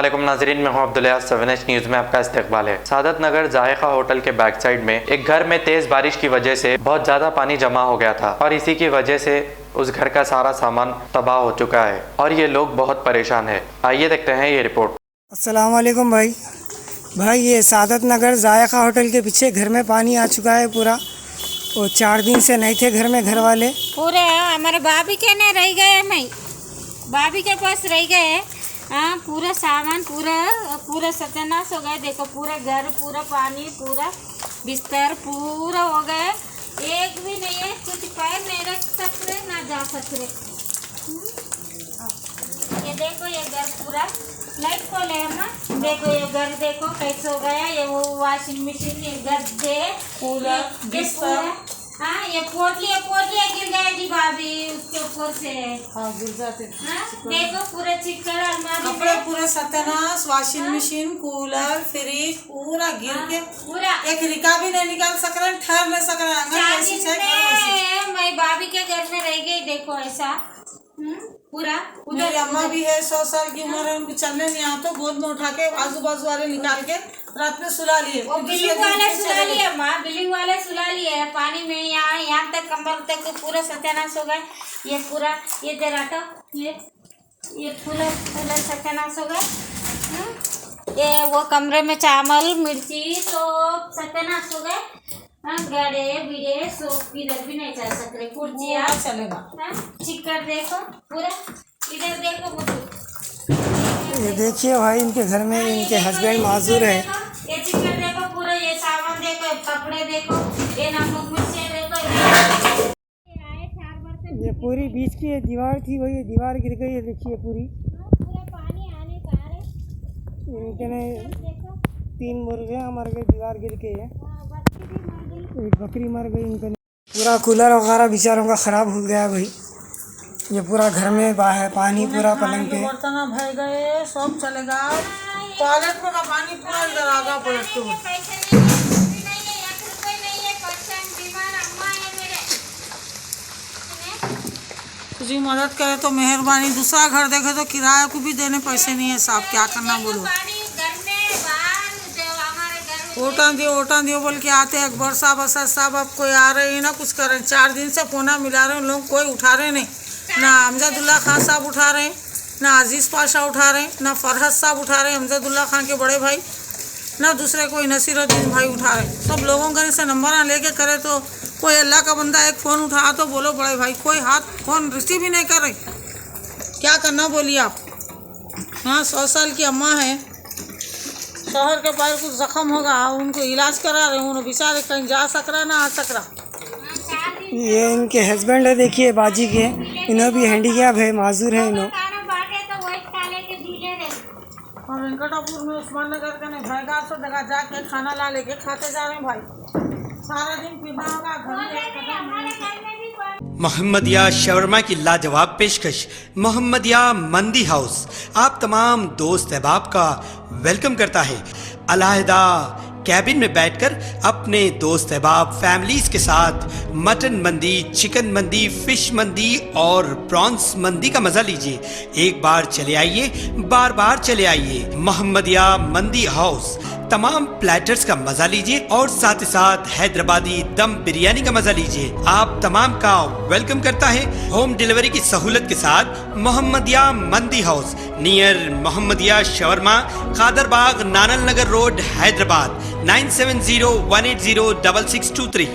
अस्सलामुअलैकुम नाज़रीन, मैं हूं अब्दुल्ला। 7H न्यूज़ में आपका इस्तकबाल है। सादत नगर जायका होटल के बैक साइड में एक घर में तेज बारिश की वजह से बहुत ज़्यादा पानी जमा हो गया था और इसी की वजह से उस घर का सारा सामान तबाह हो चुका है और ये लोग बहुत परेशान है। आइए देखते हैं ये रिपोर्ट। अस्सलामुअलैकुम भाई, ये सादत नगर जायका होटल के पीछे घर में पानी आ चुका है पूरा। वो 4 दिन से नहीं थे घर में घर वाले पूरे। हमारे भाभी के ने रह गए, मैं भाभी के पास रह गए। हाँ, पूरा सामान पूरा सत्यानाश हो गए। देखो पूरा घर, पूरा पानी, पूरा बिस्तर पूरा हो गए। एक भी नहीं है, कुछ पैर नहीं रख सकते ना जा सकते। ये देखो, ये घर पूरा लाइट को ले हम। देखो ये घर, देखो कैसे हो गया। ये वो वॉशिंग मशीन, ये गद्दे, कूलर, बिस्तर। हाँ, ये पोटलियाँ गिर गया जी भाभी, उसके ऊपर से। हाँ, गिर जाते। हाँ, देखो पूरा चिक्कड़ अलमारी कपड़े में। पूरे सत्यानाश, वॉशिंग मशीन, कूलर, फ्रिज पूरा गिर के पूरा एक रिका भी नहीं निकाल सक रहे, ठहर नहीं सक रहे। अंगन ऐसी में मैं भाभी के घर में रह गई। देखो ऐसा पूरा। मेरी अम्मा भी है, 100 साल की उम्र है, उनको चलने नहीं आता, तो गोद में उठा के आजू बाजू वाले निकाल के रात में सुला लिए। वो बिल्डिंग वाले सुला लिए माँ, बिल्डिंग वाले सुला लिए पानी में। यहाँ तक कमर तक तो पूरा सत्यानाश हो गए। ये पूरा, ये जराटो, ये पूरा सत्यानाश हो गए। ये वो कमरे में चावल मिर्ची तो सत्यानाश हो गए। गड़े बिड़े सब इधर भी नहीं चल सकते। कुर्सियाँ चलेगा। चिक्कड़ देखो पूरा, इधर देखो। ये देखिए भाई, इनके घर में इनके हस्बैंड माजूर है। ये चिक्कड़ देखो पूरा, ये सामान देखो, कपड़े देखो, ये नमक मिर्ची देखो। ये पूरी बीच की दीवार थी, वही दीवार गिर गई है। देखिए पूरी पूरा पानी आने का है। इनके ने 3 मुर्गे मर गए, दीवार गिर के है। एक बकरी मर गई इनके। पूरा कूलर वगैरह बेचारों का ख़राब हो गया भाई। ये पूरा घर में बाहर पानी पूरा पलंग पे। बर्तन भर गए, सब चलेगा। टॉयलेट में का पानी पूरा इधर आ गया पलट के। जी मदद करे तो मेहरबानी। दूसरा घर देखे तो किराए को भी देने पैसे नहीं है साहब, क्या करना बोलो। ओटा दियो बोल के आते हैं अकबर साहब, असद साहब, अब कोई आ रहे हैं ना कुछ कर रहे हैं। 4 दिन से फोना मिला रहे हैं लोग, कोई उठा रहे नहीं। ना अमजदुल्ला खान साहब उठा रहे हैं, ना अजीज़ पाशा उठा रहे हैं, ना फरहद साहब उठा रहे हैं, अमजदुल्ला खान के बड़े भाई, ना दूसरे कोई नसीरुद्दीन भाई उठा रहे। सब लोगों का से नंबर ना लेके करे तो कोई अल्लाह का बंदा एक फ़ोन उठा तो बोलो बड़े भाई, कोई हाथ फ़ोन रिसीव ही नहीं कर रहे। क्या करना बोलिए आप। हाँ, 100 साल की अम्मा है, शहर के पास कुछ जख्म होगा, उनको इलाज करा रहे हैं। उन्हें बेचारे कहीं जा सक रहा ना आ सक रहा। ये इनके हस्बैंड है, देखिए बाजी के। इन्हें भी हैंडीकैप है, माजूर है इन्हों। और वेंकटापुर में उस्मान नगर का नहीं भाईगा, सो जगह जाके खाना ला लेके खाते जा रहे हैं भाई। सारा दिन पीना होगा घर में। मोहम्मदिया शवरमा की लाजवाब पेशकश मोहम्मदिया मंदी हाउस आप तमाम दोस्त अहबाब का वेलकम करता है। अलहदा कैबिन में बैठकर अपने दोस्त अहबाब फैमिलीज के साथ मटन मंदी, चिकन मंदी, फिश मंदी और प्रॉन्स मंदी का मजा लीजिए। एक बार चले आइए, बार बार चले आइए। मोहम्मदिया मंदी हाउस तमाम प्लेटर्स का मजा लीजिए और साथ ही साथ हैदराबादी दम बिरयानी का मजा लीजिए। आप तमाम का वेलकम करता है होम डिलीवरी की सहूलत के साथ मोहम्मदिया मंदी house, near Mohammadia shawarma, Kadarbagh, नानल नगर रोड, हैदराबाद। 9701806623।